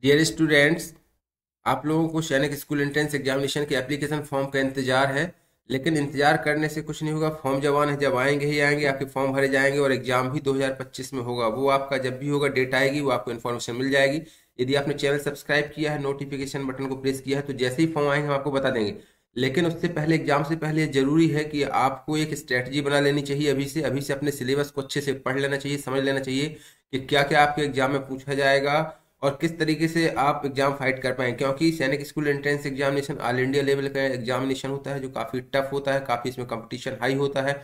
Dear students, आप लोगों को सैनिक स्कूल एंट्रेंस एग्जामिनेशन के एप्लीकेशन फॉर्म का इंतजार है। लेकिन इंतजार करने से कुछ नहीं होगा। फॉर्म जब आने जब आएंगे ही आएंगे, आपके फॉर्म भरे जाएंगे और एग्जाम भी 2025 में होगा। वो आपका जब भी होगा, डेट आएगी, वो आपको इन्फॉर्मेशन मिल जाएगी। यदि आपने चैनल सब्सक्राइब किया है, नोटिफिकेशन बटन को प्रेस किया है, तो जैसे ही फॉर्म आएंगे हम आपको बता देंगे। लेकिन उससे पहले, एग्जाम से पहले जरूरी है कि आपको एक स्ट्रेटजी बना लेनी चाहिए। अभी से अपने सिलेबस को अच्छे से पढ़ लेना चाहिए, समझ लेना चाहिए कि क्या क्या आपके एग्जाम में पूछा जाएगा और किस तरीके से आप एग्जाम फाइट कर पाएंगे। क्योंकि सैनिक school entrance examination all India level का एग्जामिनेशन होता है, जो काफ़ी टफ होता है, काफ़ी इसमें कंपटीशन हाई होता है।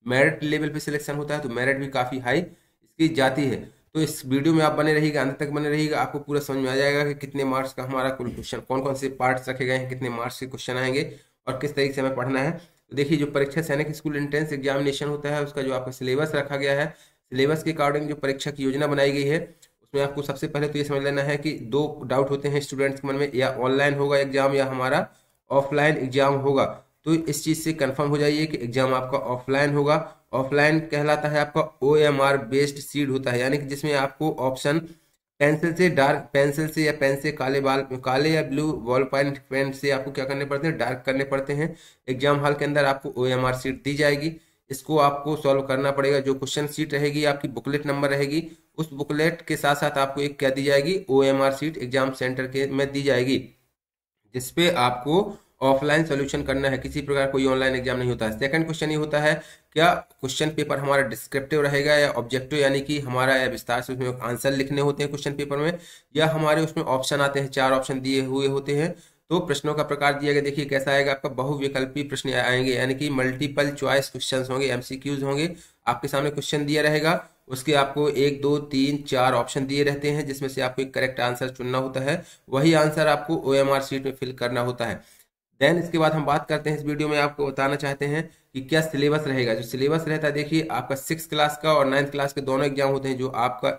मेरिट लेवल पे सिलेक्शन होता है, तो मेरिट भी काफ़ी हाई इसकी जाती है। तो इस वीडियो में आप बने रहिएगा, अंत तक बने रहिएगा, आपको पूरा समझ में आ जाएगा कि कितने मार्क्स का हमारा कुल क्वेश्चन, कौन कौन से पार्ट्स रखे गए हैं, कितने मार्क्स के क्वेश्चन आएंगे और किस तरीके से हमें पढ़ना है। तो देखिए, जो परीक्षा सैनिक स्कूल एंट्रेंस एग्जामिनेशन होता है, उसका जो आपका सिलेबस रखा गया है, सिलेबस के अकॉर्डिंग जो परीक्षा की योजना बनाई गई है, उसमें आपको सबसे पहले तो ये समझ लेना है कि दो डाउट होते हैं स्टूडेंट्स के मन में, या ऑनलाइन होगा एग्जाम या हमारा ऑफलाइन एग्जाम होगा। तो इस चीज़ से कंफर्म हो जाइए कि एग्जाम आपका ऑफलाइन होगा। ऑफलाइन कहलाता है आपका OMR बेस्ड सीड होता है, यानी कि जिसमें आपको ऑप्शन पेंसिल से, डार्क पेंसिल से या पेन से, काले या ब्लू बॉल पॉइंट पेन से आपको क्या करने पड़ते हैं, डार्क करने पड़ते हैं। एग्जाम हॉल के अंदर आपको OMR सीट दी जाएगी। इसको आपको सॉल्व करना पड़ेगा। जो क्वेश्चन सीट रहेगी, आपकी बुकलेट नंबर रहेगी, उस बुकलेट के साथ साथ आपको एक क्या दी जाएगी, OMR सीट एग्जाम सेंटर के में दी जाएगी, जिसपे आपको ऑफलाइन सोल्यूशन करना है। किसी प्रकार कोई ऑनलाइन एग्जाम नहीं होता है। सेकंड क्वेश्चन ये होता है, क्या क्वेश्चन पेपर हमारा डिस्क्रिप्टिव रहेगा या ऑब्जेक्टिव, यानी कि हमारा या विस्तार से उसमें आंसर लिखने होते हैं क्वेश्चन पेपर में, या हमारे उसमें ऑप्शन आते हैं, 4 ऑप्शन दिए हुए होते हैं। तो प्रश्नों का प्रकार दिया गया, देखिए कैसा आएगा आपका, बहुविकल्पी प्रश्न आएंगे, यानी कि मल्टीपल चॉइस क्वेश्चन होंगे, MCQs होंगे। आपके सामने क्वेश्चन दिया रहेगा, उसके आपको 1 2 3 4 ऑप्शन दिए रहते हैं, जिसमें से आपको एक करेक्ट आंसर चुनना होता है। वही आंसर आपको OMR सीट में फिल करना होता है। देन इसके बाद हम बात करते हैं, इस वीडियो में आपको बताना चाहते हैं कि क्या सिलेबस रहेगा। जो सिलेबस रहता है, देखिए आपका 6 क्लास का और 9th क्लास के दोनों एग्जाम होते हैं। जो आपका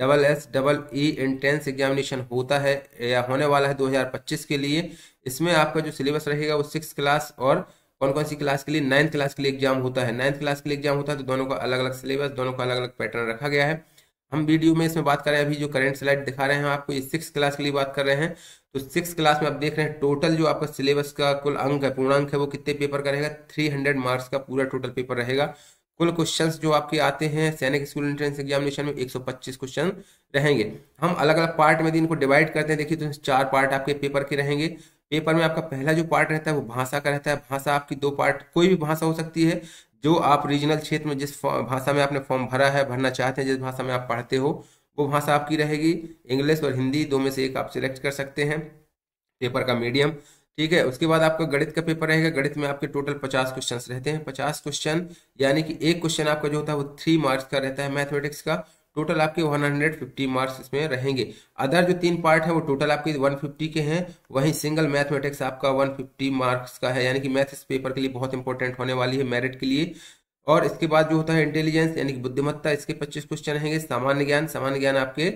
AISSEE एंट्रेंस एग्जामिनेशन होता है या होने वाला है 2025 के लिए, इसमें आपका जो सिलेबस रहेगा वो 6 क्लास और कौन कौन सी क्लास के लिए, 9th क्लास के लिए एग्जाम होता है। 9th क्लास के लिए एग्जाम होता है, तो दोनों का अलग अलग सिलेबस, दोनों का अलग अलग पैटर्न रखा गया है। हम वीडियो में इसमें बात कर रहे हैं, अभी जो करंट स्लाइड दिखा रहे हैं आपको, ये 6 क्लास के लिए बात कर रहे हैं। तो 6 क्लास में आप देख रहे हैं, टोटल जो आपका सिलेबस का कुल अंक है, पूर्णांक है, वो कितने पेपर का रहेगा, 300 मार्क्स का पूरा टोटल पेपर रहेगा। कुल क्वेश्चंस जो आपके आते हैं सैनिक स्कूल एंट्रेंस एग्जामिनेशन में, 125 क्वेश्चन रहेंगे। हम अलग अलग पार्ट में इनको डिवाइड करते हैं। देखिए, तो 4 पार्ट आपके पेपर के रहेंगे। पेपर में आपका पहला जो पार्ट रहता है वो भाषा का रहता है। भाषा आपकी 2 पार्ट, कोई भी भाषा हो सकती है, जो आप रीजनल क्षेत्र में जिस भाषा में आपने फॉर्म भरा है, भरना चाहते हैं, जिस भाषा में आप पढ़ते हो, वो भाषा आपकी रहेगी। इंग्लिश और हिंदी, 2 में से एक आप सिलेक्ट कर सकते हैं पेपर का मीडियम। ठीक है, उसके बाद आपका गणित का पेपर रहेगा। गणित में आपके टोटल 50 क्वेश्चन रहते हैं। 50 क्वेश्चन, यानी कि एक क्वेश्चन आपका जो होता है वो 3 मार्क्स का रहता है मैथमेटिक्स का। टोटल आपके 150 मार्क्स इसमें रहेंगे। अदर जो 3 पार्ट है वो टोटल आपके 150 के हैं। वहीं सिंगल मैथमेटिक्स आपका 150 मार्क्स का है, यानी कि मैथ इस पेपर के लिए बहुत इंपॉर्टेंट होने वाली है, मेरिट के लिए। और इसके बाद जो होता है इंटेलिजेंस, यानी कि बुद्धिमत्ता, इसके 25 क्वेश्चन रहेंगे। सामान्य ज्ञान आपके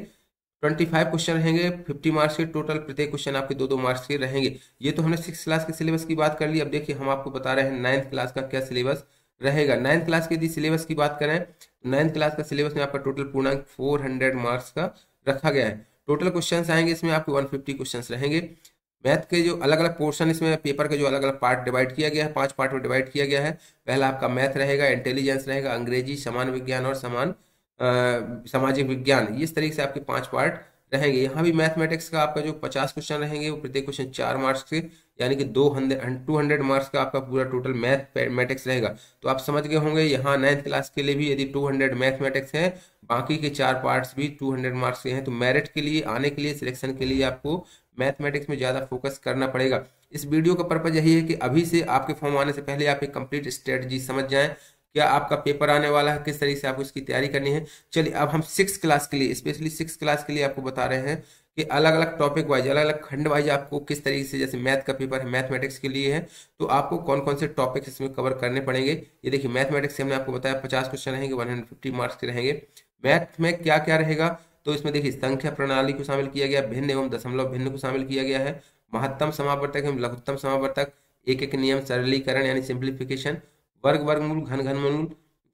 25 क्वेश्चन रहेंगे, 50 मार्क्स के टोटल। प्रत्येक क्वेश्चन आपके 2 2 मार्क्स के रहेंगे। ये तो हमने 6 क्लास के सिलेबस की बात कर ली। अब देखिए, हम आपको बता रहे हैं 9th क्लास का क्या सिलेबस रहेगा। 9th क्लास के यदि सिलेबस की बात करें, 9th क्लास का सिलेबस में आपका टोटल पूर्णांक 400 मार्क्स का रखा गया है। टोटल क्वेश्चन आएंगे इसमें आपके 150 क्वेश्चन रहेंगे। मैथ के जो अलग अलग पोर्शन, इसमें पेपर के जो अलग अलग पार्ट डिवाइड किया गया है, 5 पार्ट में डिवाइड किया गया है। पहला आपका मैथ रहेगा, इंटेलिजेंस रहेगा, अंग्रेजी, समान विज्ञान और सामाजिक विज्ञान। इस तरीके से आपके 5 पार्ट रहेंगे। यहाँ भी मैथमेटिक्स का आपका जो 50 क्वेश्चन रहेंगे, वो प्रत्येक क्वेश्चन 4 मार्क्स के, यानी कि 200 मार्क्स का आपका पूरा टोटल मैथमेटिक्स रहेगा। तो आप समझ गए होंगे, यहाँ 9th क्लास के लिए भी यदि 200 मैथमेटिक्स है, बाकी के 4 पार्ट्स भी 200 मार्क्स के हैं। तो मेरिट के लिए आने के लिए, सिलेक्शन के लिए आपको मैथमेटिक्स में ज़्यादा फोकस करना पड़ेगा। इस वीडियो का पर्पज यही है कि अभी से आपके फॉर्म आने से पहले आप एक कंप्लीट स्ट्रेटजी समझ जाएं, क्या आपका पेपर आने वाला है, किस तरीके से आपको इसकी तैयारी करनी है। चलिए, अब हम 6 क्लास के लिए, स्पेशली 6 क्लास के लिए आपको बता रहे हैं कि अलग अलग टॉपिक वाइज, अलग अलग खंड वाइज आपको किस तरीके से, जैसे मैथ का पेपर है, मैथमेटिक्स के लिए है, तो आपको कौन कौन से टॉपिक्स इसमें कवर करने पड़ेंगे। ये देखिए, मैथमेटिक्स से हमने आपको बताया 50 क्वेश्चन रहेंगे, 150 मार्क्स के रहेंगे। मैथ में क्या क्या रहेगा, तो इसमें देखिए, संख्या प्रणाली को शामिल किया गया, भिन्न एवं दशमलव भिन्न को शामिल किया गया है, महत्तम समावर्तक एवं लघुत्तम समावर्तक, एक एक नियम, सरलीकरण यानी सिंप्लीफिकेशन, वर्गमूल, घन घनमूल,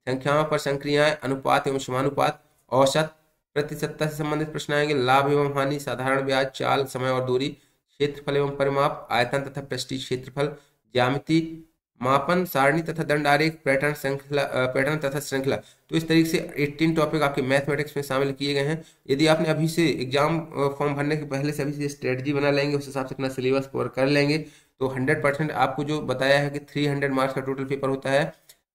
संख्याओं पर संक्रियाएं, अनुपात एवं समानुपात, औसत, प्रतिशतता से संबंधित प्रश्न आएंगे। लाभ एवं हानि, साधारण ब्याज, चाल, समय और दूरी, क्षेत्रफल एवं परिमाप, आयतन तथा पृष्ठीय क्षेत्रफल, ज्यामिति, मापन, सारणी तथा दंड आरेख, पैटर्न श्रृंखला, पैटर्न तथा श्रृंखला। तो इस तरीके से 18 टॉपिक आपके मैथमेटिक्स में शामिल किए गए हैं। यदि आपने अभी से एग्जाम फॉर्म भरने के पहले से अभी से स्ट्रेटजी बना लेंगे, उस हिसाब से अपना सिलेबस कवर कर लेंगे, तो 100% आपको जो बताया है कि 300 मार्क्स का टोटल पेपर होता है,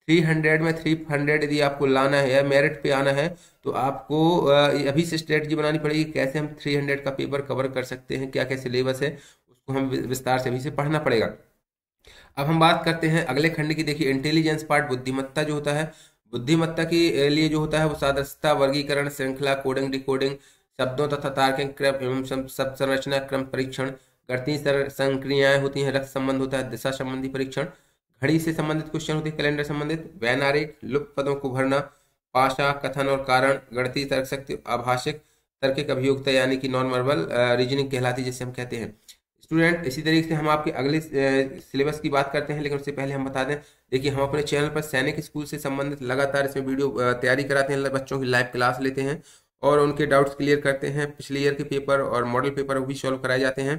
300 में 300 यदि आपको लाना है या मेरिट पे आना है, तो आपको अभी से स्ट्रेटजी बनानी पड़ेगी कैसे हम 300 का पेपर कवर कर सकते हैं, क्या क्या सिलेबस है, उसको हम विस्तार से अभी से पढ़ना पड़ेगा। अब हम बात करते हैं अगले खंड की। देखिए इंटेलिजेंस पार्ट, बुद्धिमत्ता जो होता है, बुद्धिमत्ता के लिए जो होता है वो सादृश्यता, वर्गीकरण, श्रृंखला, कोडिंग, डिकोडिंग, शब्दों तथा तार्किक क्रम एवं शब्द संरचना, क्रम परीक्षण, गणितीय संक्रियाएं होती हैं, रक्त संबंध होता है, दिशा संबंधी परीक्षण, घड़ी से संबंधित क्वेश्चन होते हैं, कैलेंडर संबंधित, वैन आरेख, लुप्त पदों को भरना, भाषा, कथन और कारण, गणितीय तर्क शक्ति, आभाषिक तर्किक अभियोगिता यानी कि नॉन वर्बल रीजनिंग कहलाती है जिसे हम कहते हैं। स्टूडेंट इसी तरीके से हम आपके अगले सिलेबस की बात करते हैं, लेकिन उससे पहले हम बता दें, देखिए हम अपने चैनल पर सैनिक स्कूल से संबंधित लगातार इसमें वीडियो तैयारी कराते हैं, बच्चों की लाइव क्लास लेते हैं और उनके डाउट्स क्लियर करते हैं। पिछले ईयर के पेपर और मॉडल पेपर भी सॉल्व कराए जाते हैं।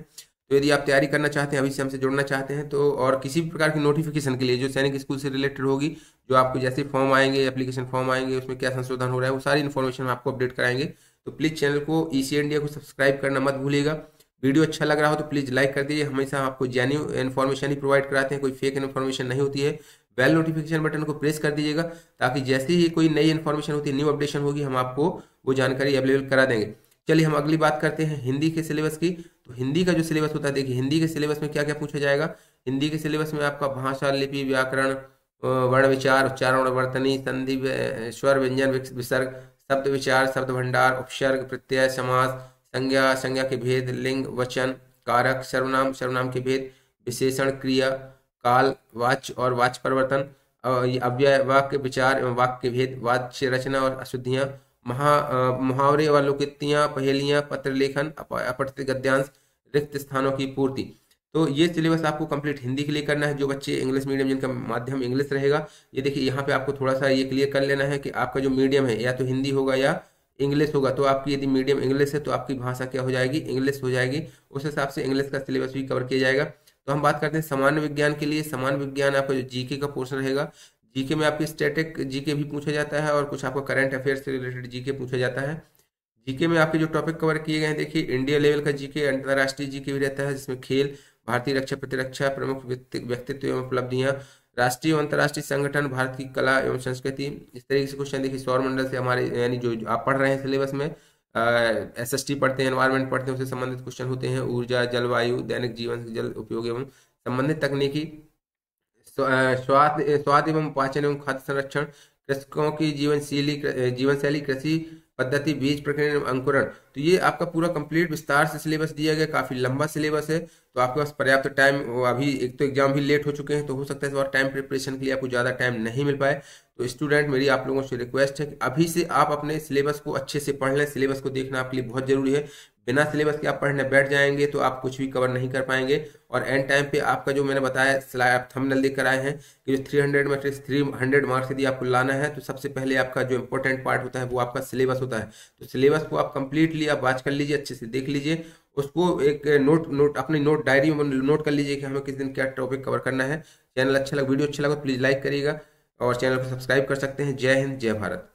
तो यदि आप तैयारी करना चाहते हैं, अभी से हमसे जुड़ना चाहते हैं, तो और किसी भी प्रकार की नोटिफिकेशन के लिए जो सैनिक स्कूल से रिलेटेड होगी, जो आपको जैसे फॉर्म आएंगे, एप्लीकेशन फॉर्म आएंगे, उसमें क्या संशोधन हो रहा है, वो सारी इन्फॉर्मेशन हम आपको अपडेट कराएंगे। तो प्लीज़ चैनल को ईसी इंडिया को सब्सक्राइब करना मत भूलिएगा। वीडियो अच्छा लग रहा हो तो प्लीज़ लाइक कर दीजिए। हमेशा आपको जेन्युइन इन्फॉर्मेशन ही प्रोवाइड कराते हैं, कोई फेक इन्फॉर्मेशन नहीं होती है। बेल नोटिफिकेशन बटन को प्रेस कर दीजिएगा ताकि जैसे ही कोई नई इन्फॉर्मेशन होती है, न्यू अपडेशन होगी, हम आपको वो जानकारी अवेलेबल करा देंगे। चलिए हम अगली बात करते हैं हिंदी के सिलेबस की। तो हिंदी का जो सिलेबस होता है, देखिए हिंदी के सिलेबस में क्या क्या पूछा जाएगा। हिंदी के सिलेबस में आपका भाषा, लिपि, व्याकरण, वर्ण विचार, उच्चारण, वर्तनी, संधि, स्वर, व्यंजन, विसर्ग, शब्द विचार, शब्द भंडार, उपसर्ग, प्रत्यय, समास, संज्ञा, संज्ञा के भेद, लिंग, वचन, कारक, सर्वनाम, सर्वनाम के भेद, विशेषण, क्रिया, काल, वाच्य और वाच्य परिवर्तन, अव्यय, वाक्य विचार एवं वाक्य के भेद, वाच्य रचना और अशुद्धियां, मुहावरे व लोकोक्तियां, पहेलियां, पत्र लेखन, अपठित गद्यांश, रिक्त स्थानों की पूर्ति। तो ये सिलेबस आपको कंप्लीट हिंदी के लिए करना है। जो बच्चे इंग्लिश मीडियम जिनका माध्यम इंग्लिश रहेगा, ये देखिए यहाँ पे आपको थोड़ा सा ये क्लियर कर लेना है कि आपका जो मीडियम है या तो हिंदी होगा या इंग्लिश होगा। तो आपकी यदि मीडियम इंग्लिश है तो आपकी भाषा क्या हो जाएगी, इंग्लिश हो जाएगी। उस हिसाब से इंग्लिश का सिलेबस भी कवर किया जाएगा। तो हम बात करते हैं सामान्य विज्ञान के लिए। सामान्य विज्ञान आपका जो जीके का पोर्शन रहेगा, जीके में आपकी स्टैटिक जीके भी पूछा जाता है और कुछ आपको करंट अफेयर्स से रिलेटेड जीके पूछा जाता है। जीके में आपके जो टॉपिक कवर किए गए हैं, देखिए इंडिया लेवल का जीके, अंतर्राष्ट्रीय जीके भी रहता है जिसमें खेल, भारतीय रक्षा प्रतिरक्षा, प्रमुख व्यक्तित्व एवं उपलब्धियां, राष्ट्रीय और अंतर्राष्ट्रीय संगठन, भारत की कला एवं संस्कृति। इस तरीके से क्वेश्चन देखिए सौर मंडल से हमारे यानी जो आप पढ़ रहे हैं सिलेबस में, एसएसटी पढ़ते हैं, एनवायरमेंट पढ़ते हैं, उससे संबंधित क्वेश्चन होते हैं। ऊर्जा, जलवायु, दैनिक जीवन, जल उपयोग एवं संबंधित तकनीकी, स्वाद एवं पाचन एवं खाद्य संरक्षण, कृषकों की जीवन शैली, कृषि पद्धति, बीज प्रकीर्णन एवं अंकुरण। तो ये आपका पूरा कंप्लीट विस्तार से सिलेबस दिया गया, काफी लंबा सिलेबस है। तो आपके पास पर्याप्त टाइम, अभी एक तो एग्जाम भी लेट हो चुके हैं, तो हो सकता है इस बार टाइम प्रिपरेशन के लिए आपको ज़्यादा टाइम नहीं मिल पाए। तो स्टूडेंट मेरी आप लोगों से रिक्वेस्ट है कि अभी से आप अपने सिलेबस को अच्छे से पढ़ लें। सिलेबस को देखना आपके लिए बहुत जरूरी है। बिना सिलेबस के आप पढ़ने बैठ जाएंगे तो आप कुछ भी कवर नहीं कर पाएंगे और एंड टाइम पे आपका जो मैंने बताया स्लाइड आप थंबनेल देख कर आए हैं कि जो 300 में 300 मार्क्स यदि आपको लाना है, तो सबसे पहले आपका जो इंपॉर्टेंट पार्ट होता है वो आपका सिलेबस होता है। तो सिलेबस को आप कंप्लीटली आप वाच कर लीजिए, अच्छे से देख लीजिए, उसको एक नोट अपनी नोट डायरी में नोट कर लीजिए कि हमें किस दिन क्या टॉपिक कवर करना है। चैनल अच्छा लगा, वीडियो अच्छा लगा तो प्लीज़ लाइक करिएगा और चैनल को सब्सक्राइब कर सकते हैं। जय हिंद, जय भारत।